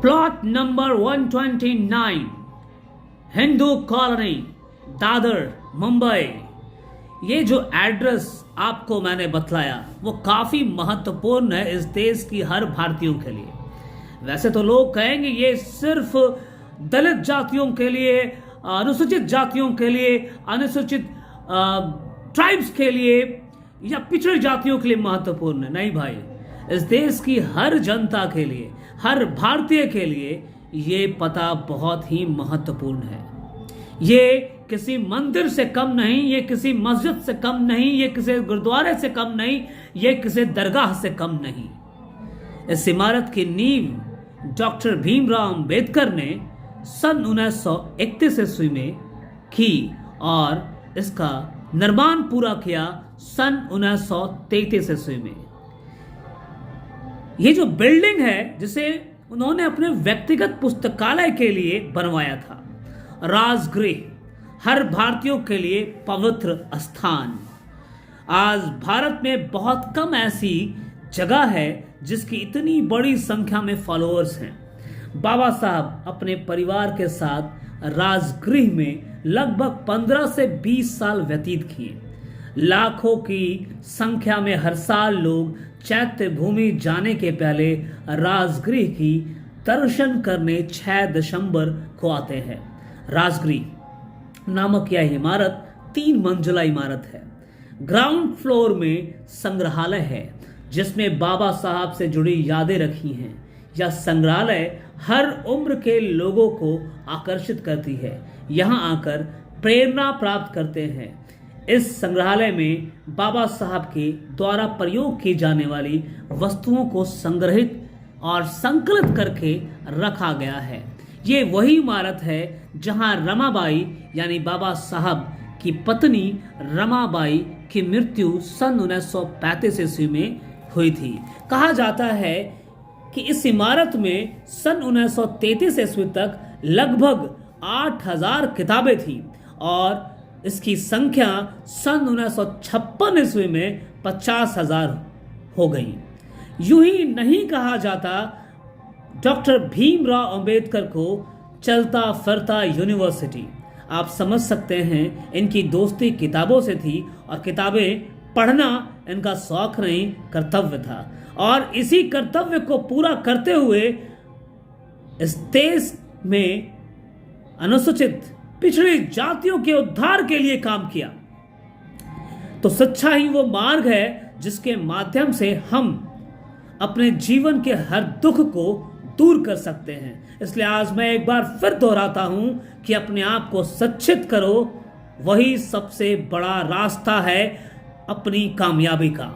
Plot number 129, Hindu colony, Dadar, Mumbai. ये जो address आपको मैंने बतलाया वो काफी महत्वपूर्ण है इस देश की हर भारतीयों के लिए। वैसे तो लोग कहेंगे ये सिर्फ दलित जातियों के लिए, अनुसूचित जातियों के लिए, अनुसूचित ट्राइब्स के लिए या पिछड़ी जातियों के लिए महत्वपूर्ण है। नहीं भाई, इस देश की हर जनता के लिए, हर भारतीय के लिए ये पता बहुत ही महत्वपूर्ण है। ये किसी मंदिर से कम नहीं, ये किसी मस्जिद से कम नहीं, ये किसी गुरुद्वारे से कम नहीं, ये किसी दरगाह से कम नहीं। इस इमारत की नींव डॉक्टर भीमराव अंबेडकर ने सन 1931 ईस्वी में की और इसका निर्माण पूरा किया सन 1933 ईस्वी में। ये जो बिल्डिंग है जिसे उन्होंने अपने व्यक्तिगत पुस्तकालय के लिए बनवाया था, राजगृह, हर भारतीयों के लिए पवित्र स्थान। आज भारत में बहुत कम ऐसी जगह है जिसकी इतनी बड़ी संख्या में फॉलोअर्स हैं। बाबा साहब अपने परिवार के साथ राजगृह में लगभग 15 से 20 साल व्यतीत किए। लाखों की संख्या में हर साल लोग चैत्य भूमि जाने के पहले राजगृह की दर्शन करने 6 दिसंबर को आते हैं। राजगृह नामक यह इमारत 3 मंजिला इमारत है। ग्राउंड फ्लोर में संग्रहालय है जिसमें बाबा साहब से जुड़ी यादें रखी हैं। यह संग्रहालय हर उम्र के लोगों को आकर्षित करती है, यहाँ आकर प्रेरणा प्राप्त करते हैं। इस संग्रहालय में बाबा साहब के द्वारा प्रयोग की जाने वाली वस्तुओं को संग्रहित और संकलित करके रखा गया है। ये वही इमारत है जहां रमाबाई यानी बाबा साहब की पत्नी रमाबाई की मृत्यु सन 1935 ईस्वी में हुई थी। कहा जाता है कि इस इमारत में सन 1933 ईस्वी तक लगभग 8000 किताबें थी और इसकी संख्या सन 1956 ईस्वी में 50,000 हो गई। यूं ही नहीं कहा जाता डॉक्टर भीमराव अंबेडकर को चलता फिरता यूनिवर्सिटी। आप समझ सकते हैं इनकी दोस्ती किताबों से थी और किताबें पढ़ना इनका शौक नहीं, कर्तव्य था। और इसी कर्तव्य को पूरा करते हुए इस देश में अनुसूचित पिछड़ी जातियों के उद्धार के लिए काम किया। तो सच्चा ही वो मार्ग है जिसके माध्यम से हम अपने जीवन के हर दुख को दूर कर सकते हैं। इसलिए आज मैं एक बार फिर दोहराता हूं कि अपने आप को सच्चित करो, वही सबसे बड़ा रास्ता है अपनी कामयाबी का।